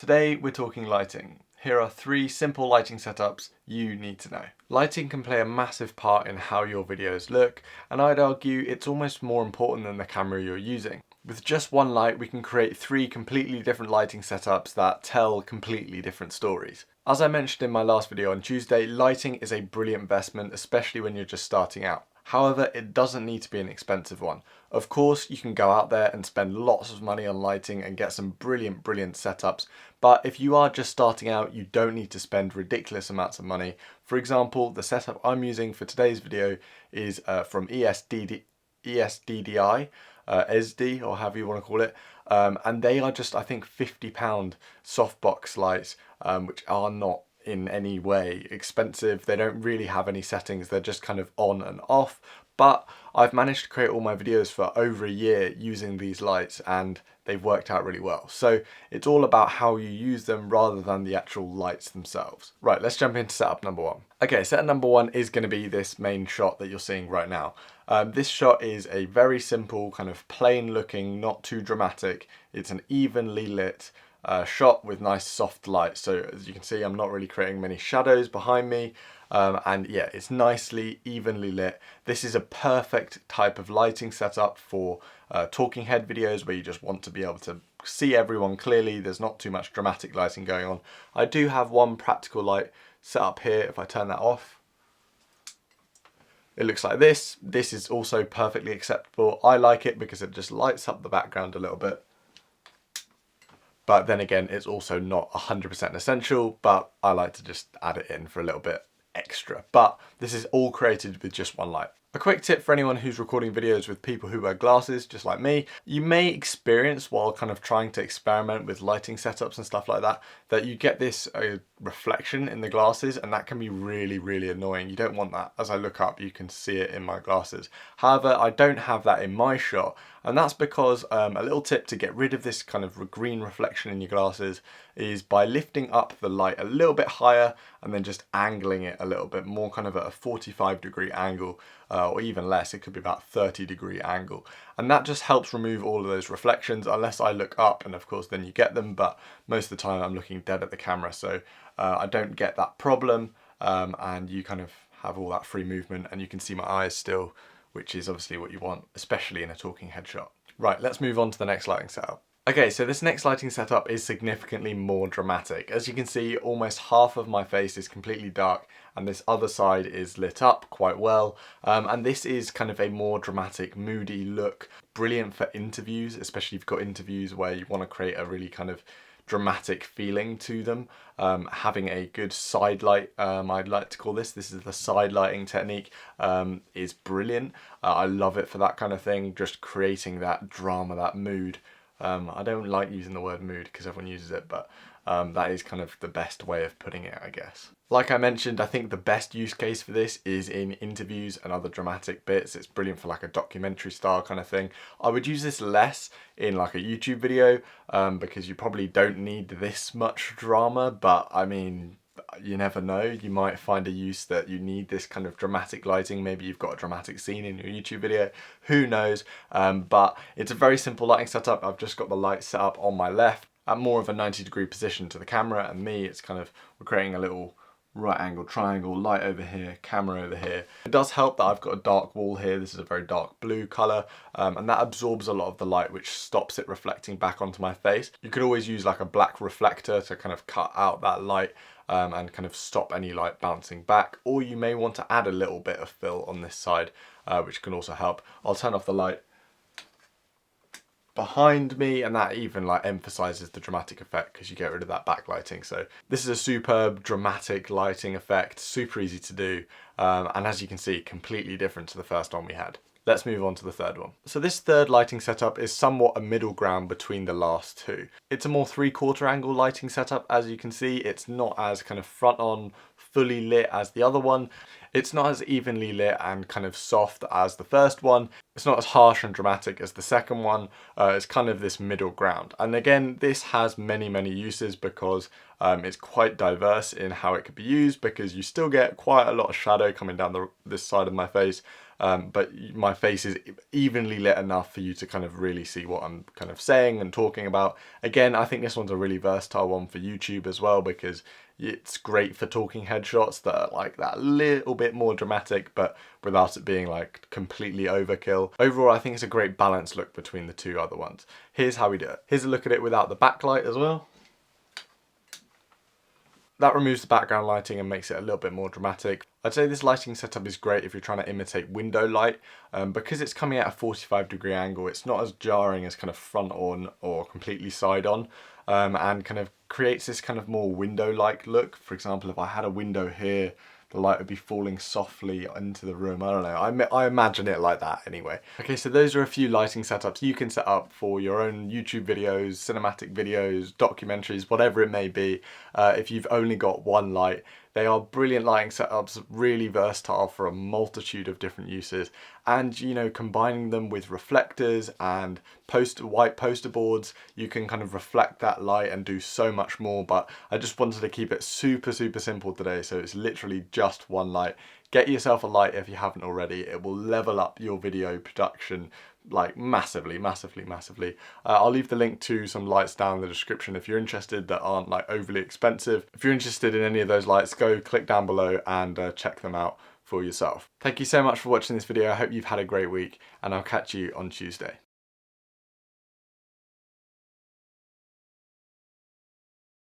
Today we're talking lighting. Here are 3 simple lighting setups you need to know. Lighting can play a massive part in how your videos look, and I'd argue it's almost more important than the camera you're using. With just one light, we can create 3 completely different lighting setups that tell completely different stories. As I mentioned in my last video on Tuesday, lighting is a brilliant investment, especially when you're just starting out. However, it doesn't need to be an expensive one. Of course, you can go out there and spend lots of money on lighting and get some brilliant setups, but if you are just starting out, you don't need to spend ridiculous amounts of money. For example, the setup I'm using for today's video is from ESDDI, ESD, or however you want to call it, and they are just, I think, £50 softbox lights, which are not in any way expensive. They don't really have any settings, they're just kind of on and off, but I've managed to create all my videos for over a year using these lights and they've worked out really well. So it's all about how you use them rather than the actual lights themselves. Right, let's jump into setup number 1. Okay, setup number 1 is going to be this main shot that you're seeing right now. This shot is a very simple, kind of plain looking, not too dramatic. It's an evenly lit shot with nice soft light. So as you can see, I'm not really creating many shadows behind me, and yeah, it's nicely evenly lit. This is a perfect type of lighting setup for talking head videos where you just want to be able to see everyone clearly. There's not too much dramatic lighting going on. I do have one practical light set up here. If I turn that off, it looks like this. This is also perfectly acceptable. I like it because it just lights up the background a little bit. But then again, it's also not 100% essential, but I like to just add it in for a little bit extra. But this is all created with just one light. A quick tip for anyone who's recording videos with people who wear glasses, just like me, you may experience while kind of trying to experiment with lighting setups and stuff like that, that you get this reflection in the glasses, and that can be really annoying. You don't want that. As I look up, you can see it in my glasses. However, I don't have that in my shot, and that's because a little tip to get rid of this kind of green reflection in your glasses is by lifting up the light a little bit higher and then just angling it a little bit more, kind of at a 45-degree angle, or even less. It could be about 30-degree angle, and that just helps remove all of those reflections, unless I look up, and of course then you get them, but most of the time I'm looking dead at the camera, so I don't get that problem, and you kind of have all that free movement and you can see my eyes still, which is obviously what you want, especially in a talking headshot. Right, let's move on to the next lighting setup. Okay, so this next lighting setup is significantly more dramatic. As you can see, almost half of my face is completely dark and this other side is lit up quite well. And this is kind of a more dramatic, moody look. Brilliant for interviews, especially if you've got interviews where you want to create a really kind of dramatic feeling to them. Having a good side light, I'd like to call this is the side lighting technique, is brilliant. I love it for that kind of thing, just creating that drama, that mood. I don't like using the word mood because everyone uses it, but that is kind of the best way of putting it, I guess. Like I mentioned, I think the best use case for this is in interviews and other dramatic bits. It's brilliant for like a documentary style kind of thing. I would use this less in like a YouTube video because you probably don't need this much drama, but I mean, you never know, you might find a use that you need this kind of dramatic lighting. Maybe you've got a dramatic scene in your YouTube video, who knows, but it's a very simple lighting setup. I've just got the light set up on my left at more of a 90-degree position to the camera, and me, it's kind of, we're creating a little right angle triangle, light over here, camera over here. It does help that I've got a dark wall here. This is a very dark blue color, and that absorbs a lot of the light, which stops it reflecting back onto my face. You could always use like a black reflector to kind of cut out that light and kind of stop any light bouncing back, or you may want to add a little bit of fill on this side, which can also help. I'll turn off the light behind me, and that even like emphasizes the dramatic effect because you get rid of that backlighting. So this is a superb dramatic lighting effect, super easy to do, and as you can see, completely different to the first one we had. Let's move on to the third one. So this third lighting setup is somewhat a middle ground between the last two. It's a more 3/4 angle lighting setup. As you can see, it's not as kind of front on, fully lit as the other one. It's not as evenly lit and kind of soft as the first one. It's not as harsh and dramatic as the second one. It's kind of this middle ground. And again, this has many uses because it's quite diverse in how it could be used, because you still get quite a lot of shadow coming down this side of my face. but my face is evenly lit enough for you to kind of really see what I'm kind of saying and talking about. Again, I think this one's a really versatile one for YouTube as well, because it's great for talking headshots that are like that little bit more dramatic, but without it being like completely overkill. Overall, I think it's a great balanced look between the two other ones. Here's how we do it. Here's a look at it without the backlight as well. That removes the background lighting and makes it a little bit more dramatic. I'd say this lighting setup is great if you're trying to imitate window light. Because it's coming at a 45-degree angle, it's not as jarring as kind of front on or completely side on, and kind of creates this kind of more window-like look. For example, if I had a window here, the light would be falling softly into the room. I don't know, I imagine it like that anyway. Okay, so those are a few lighting setups you can set up for your own YouTube videos, cinematic videos, documentaries, whatever it may be. If you've only got one light, they are brilliant lighting setups, really versatile for a multitude of different uses. And, you know, combining them with reflectors and white poster boards, you can kind of reflect that light and do so much more. But I just wanted to keep it super simple today, so it's literally just one light. Get yourself a light if you haven't already. It will level up your video production like massively. I'll leave the link to some lights down in the description if you're interested, that aren't like overly expensive. If you're interested in any of those lights, go click down below and check them out for yourself. Thank you so much for watching this video. I hope you've had a great week, and I'll catch you on Tuesday.